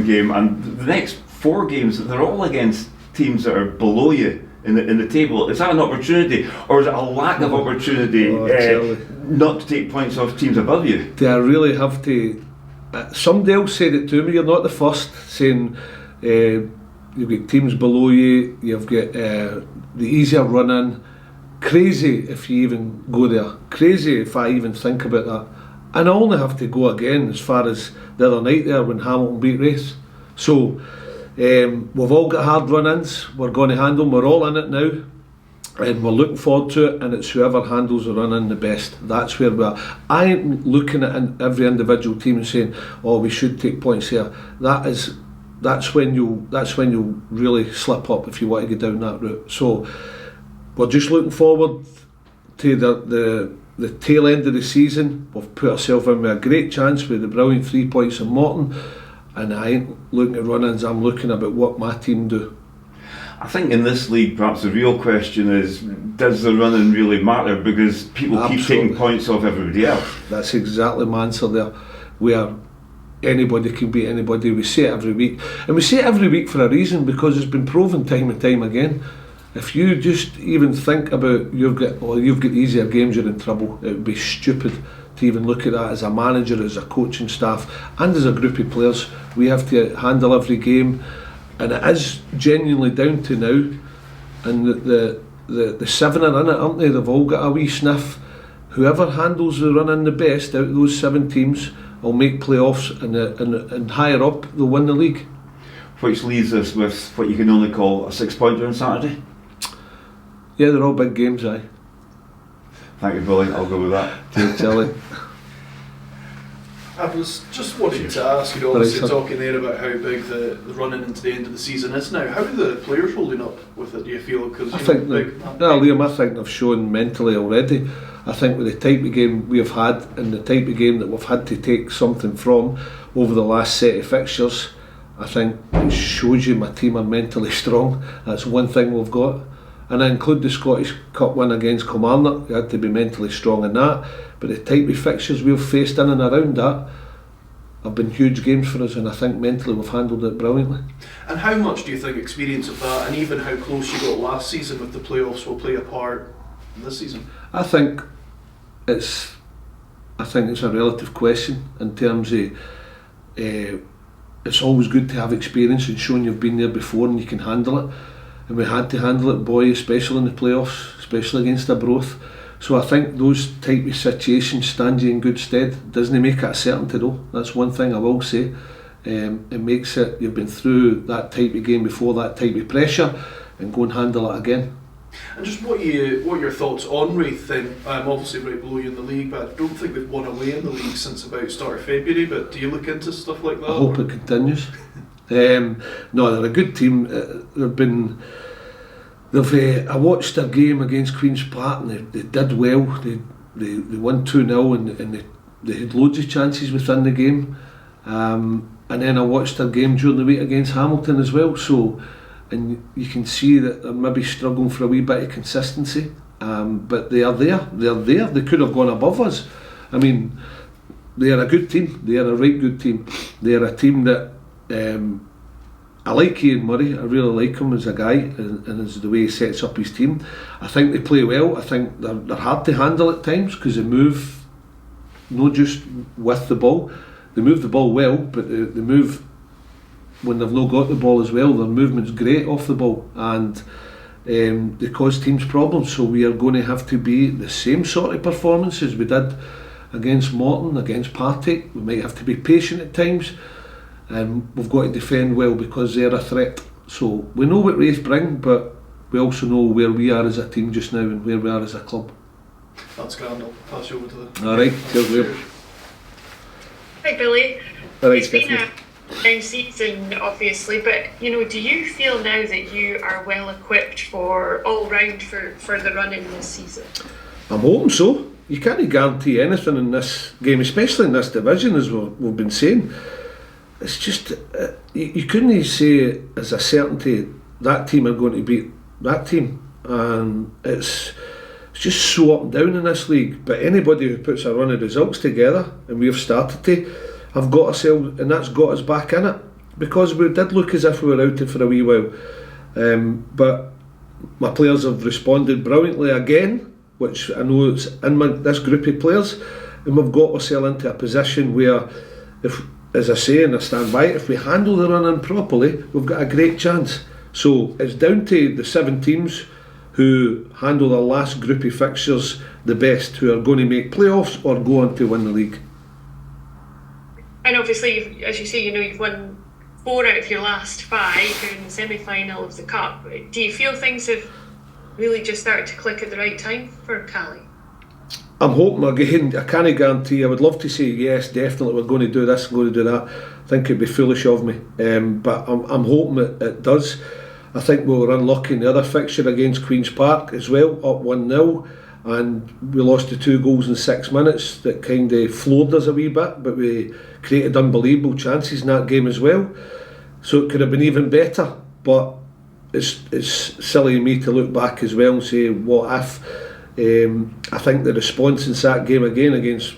one game, and the next 4 games, they're all against teams that are below you in the table. Is that an opportunity, or is it a lack of opportunity not to take points off teams above you? Do I really have to? Somebody else said it to me. You're not the first, saying you've got teams below you, you've got the easier run in. Crazy if you even go there. Crazy if I even think about that. And I only have to go again as far as the other night there when Hamilton beat Raith. So we've all got hard run-ins, we're going to handle them, we're all in it now, and we're looking forward to it, and it's whoever handles the run-in the best. That's where we are. I ain't looking at every individual team and saying, oh, we should take points here. That's when you'll really slip up if you want to go down that route. So we're just looking forward to the tail end of the season. We've put ourselves in with a great chance with the brilliant 3 points in Morton, and I ain't looking at run-ins, I'm looking about what my team do. I think in this league perhaps the real question is, does the run-in really matter, because people keep taking points off everybody else? That's exactly my answer there, where anybody can beat anybody. We say it every week, and we say it every week for a reason, because it's been proven time and time again. If you just even think about you've got easier games, you're in trouble. It would be stupid to even look at that as a manager, as a coaching staff, and as a group of players. We have to handle every game, and it is genuinely down to now. And the 7 are in it, aren't they? They've all got a wee sniff. Whoever handles the run-in the best out of those 7 teams will make playoffs, and higher up they'll win the league. Which leaves us with what you can only call a 6-pointer on Saturday. Yeah, they're all big games, aye. Thank you, Billy. I'll go with that. Cheers, Charlie. I was just wanting to ask, obviously talking there about how big the running into the end of the season is now. How are the players holding up with it, do you feel? Because Liam, I think they've shown mentally already. I think with the type of game we've had, and the type of game that we've had to take something from over the last set of fixtures, I think it shows you my team are mentally strong. That's one thing we've got. And I include the Scottish Cup win against Kilmarnock. You had to be mentally strong in that. But the type of fixtures we've faced in and around that have been huge games for us, and I think mentally we've handled it brilliantly. And how much do you think experience of that, and even how close you got last season with the playoffs, will play a part in this season? I think it's a relative question in terms of it's always good to have experience and showing you've been there before and you can handle it. And we had to handle it, boy, especially in the playoffs, especially against Arbroath. So I think those type of situations stand you in good stead. Doesn't make it a certainty though. That's one thing I will say. It makes it, you've been through that type of game before, that type of pressure, and go and handle it again. And just what are your thoughts on Raith then? Obviously right below you in the league, but I don't think they've won away in the league since about start of February, but do you look into stuff like that? I hope it continues. No, they're a good team. I watched their game against Queen's Park, and they did well. They won 2-0, and they had loads of chances within the game. And then I watched their game during the week against Hamilton as well. So, and you can see that they're maybe struggling for a wee bit of consistency. But they are there. They're there. They could have gone above us. I mean, they are a good team. They are a right good team. They are a team that I like Ian Murray. I really like him as a guy, and as the way he sets up his team. I think they play well. I think they're hard to handle at times because they move not just with the ball. They move the ball well, but they move when they've not got the ball as well. Their movement's great off the ball, and they cause teams problems. So we are going to have to be the same sort of performances we did against Morton, against Partick. We might have to be patient at times, and we've got to defend well because they're a threat. So we know what Raith bring, but we also know where we are as a team just now and where we are as a club. That's grand. I'll pass you over to the... Alright, cheers. Hi Billy. Alright, it's been a down season obviously, but do you feel now that you are well equipped for all round for the running this season? I'm hoping so. You can't guarantee anything in this game, especially in this division, as we've been saying. It's just you couldn't say as a certainty that team are going to beat that team, and it's just so up and down in this league. But anybody who puts a run of results together, and we've started to, have got ourselves, and that's got us back in it. because we did look as if we were out it for a wee while. But my players have responded brilliantly again, which I know it's in this group of players, and we've got ourselves into a position where, if, as I say and I stand by it, if we handle the running properly, we've got a great chance. So it's down to the 7 teams who handle the last group of fixtures the best, who are going to make playoffs or go on to win the league. And obviously, as you say, you've won 4 out of your last 5. You're in the semi-final of the Cup. Do you feel things have really just started to click at the right time for Cali? I'm hoping, again, I can't guarantee. I would love to say yes, definitely we're going to do this, going to do that. I think it'd be foolish of me, but I'm hoping it does. I think we were unlucky in the other fixture against Queen's Park as well, up 1-0, and we lost to 2 goals in 6 minutes. That kind of floored us a wee bit, but we created unbelievable chances in that game as well, so it could have been even better. But it's silly of me to look back as well and say what if. I think the response in that game again against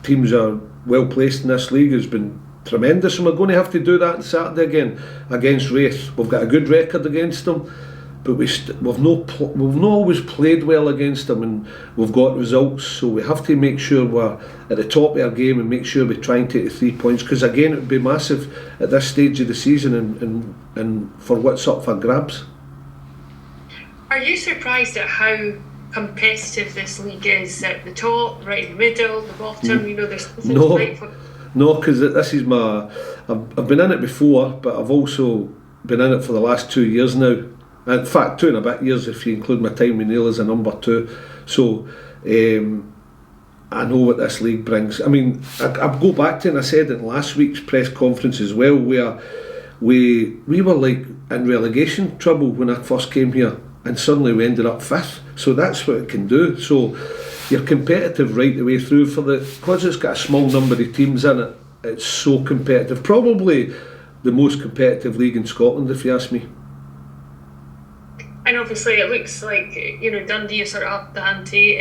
teams that are well placed in this league has been tremendous, and we're going to have to do that on Saturday again against Raith. We've got a good record against them, but we've not always played well against them, and we've got results, so we have to make sure we're at the top of our game and make sure we try and take the 3 points, because again it would be massive at this stage of the season and for what's up for grabs. Are you surprised at how competitive this league is, at the top, right in the middle, the bottom? There's something to fight for. No, because this is I've been in it before, but I've also been in it for the last 2 years now. In fact, 2 and a bit years if you include my time with Neil as a number 2. So I know what this league brings. I mean, I go back to, and I said in last week's press conference as well, where we were like in relegation trouble when I first came here, and suddenly we ended up 5th. So that's what it can do. So you're competitive right the way through, because it's got a small number of teams in it. It's so competitive, probably the most competitive league in Scotland, if you ask me. And obviously it looks like Dundee are sort of up the ante,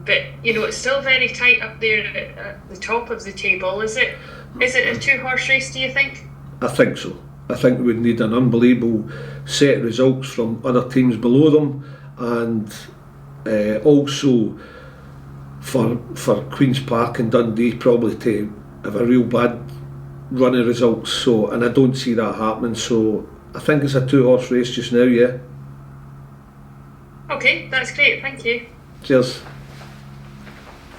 but it's still very tight up there at the top of the table. Is it a 2-horse race, do you think? I think so. I think we would need an unbelievable set of results from other teams below them, and also for Queen's Park and Dundee probably to have a real bad run of results. So, and I don't see that happening. So I think it's a 2-horse race just now. Yeah. Okay, that's great. Thank you. Cheers.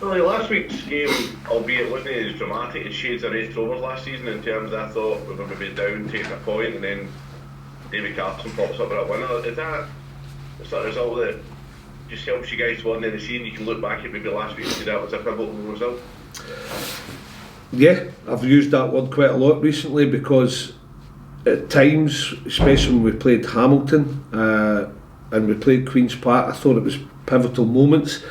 Well, last week's game, albeit wasn't as dramatic as shades of Raith Rovers last season, in terms I thought we were maybe down, taking a point, and then David Carson pops up with a winner. Is that the sort of result that just helps you guys win in the season? You can look back at maybe last week and say that was a pivotal result? Yeah, I've used that word quite a lot recently, because at times, especially when we played Hamilton and we played Queen's Park, I thought it was pivotal moments.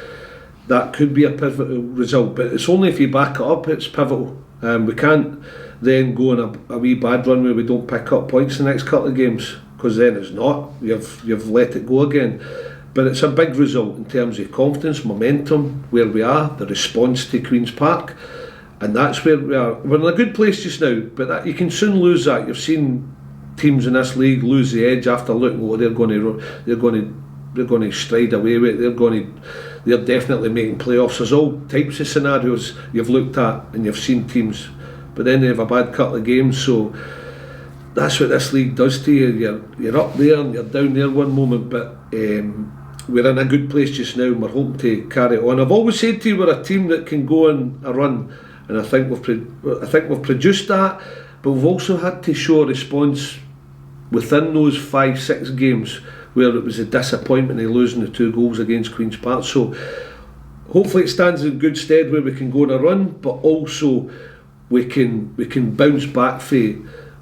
That could be a pivotal result, but it's only if you back it up it's pivotal. We can't then go on a wee bad run where we don't pick up points the next couple of games, because then it's not. You've let it go again. But it's a big result in terms of confidence, momentum, where we are, the response to Queen's Park, and that's where we are. We're in a good place just now, but you can soon lose that. You've seen teams in this league lose the edge after looking, they're going to stride away with it. They're definitely making playoffs. There's all types of scenarios you've looked at and you've seen teams, but then they have a bad couple of games. So that's what this league does to you. You're up there and you're down there one moment, but we're in a good place just now, and we're hoping to carry it on. I've always said to you, we're a team that can go on a run, and I think we've produced that, but we've also had to show a response within those 5-6 games where it was a disappointment of losing the 2 goals against Queen's Park. So hopefully it stands in good stead where we can go on a run, but also we can bounce back for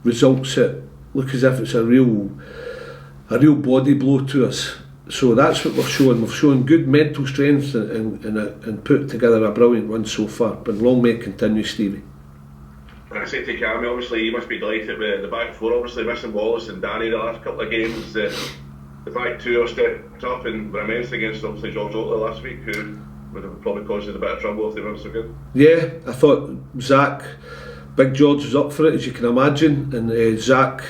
results that look as if it's a real body blow to us. So that's what we're showing. We've shown good mental strength and put together a brilliant run so far, but long may it continue, Stevie. I say to Cammy, obviously you must be delighted with the back four, obviously missing Wallace and Danny the last couple of games. The back 2 are stepped up and were immense against obviously George Oakley last week, who would have probably caused us a bit of trouble if they weren't so good. Yeah, I thought Zach Big George was up for it, as you can imagine, and Zach,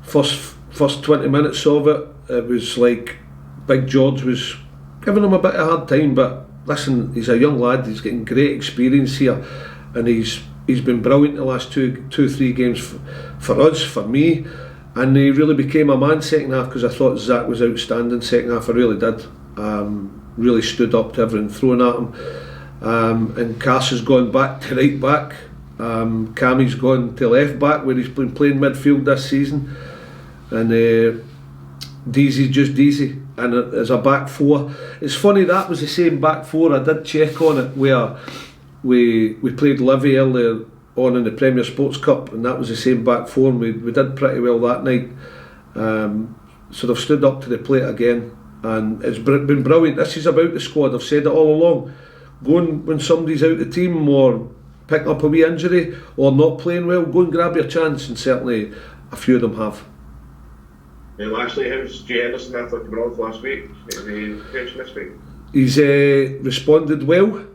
first 20 minutes of it, it was like Big George was giving him a bit of a hard time, but listen, he's a young lad, he's getting great experience here, and he's been brilliant the last two, 3 games for us, for me, and he really became a man second half, because I thought Zach was outstanding second half. I really did. Really stood up to everything thrown at him, and Cass has gone back to right back. Cammy's gone to left back, where he's been playing midfield this season, and Deezy's just Deezy, and as a back four, it's funny, that was the same back four. I did check on it, where we played Livy earlier on in the Premier Sports Cup, and that was the same back four, and we did pretty well that night. So they've stood up to the plate again, and it's been brilliant. This is about the squad. I've said it all along. Going when somebody's out of the team, or picking up a wee injury, or not playing well, go and grab your chance, and certainly a few of them have. And lastly, how's Jay Henderson after coming off last week? Is he coaching this week? He's responded well.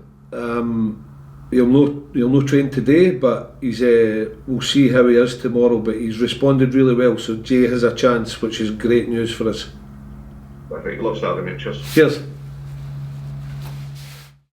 He'll no train today, but he's we'll see how he is tomorrow. But he's responded really well, so Jay has a chance, which is great news for us. Perfect. Love starting, mate. Cheers. Cheers.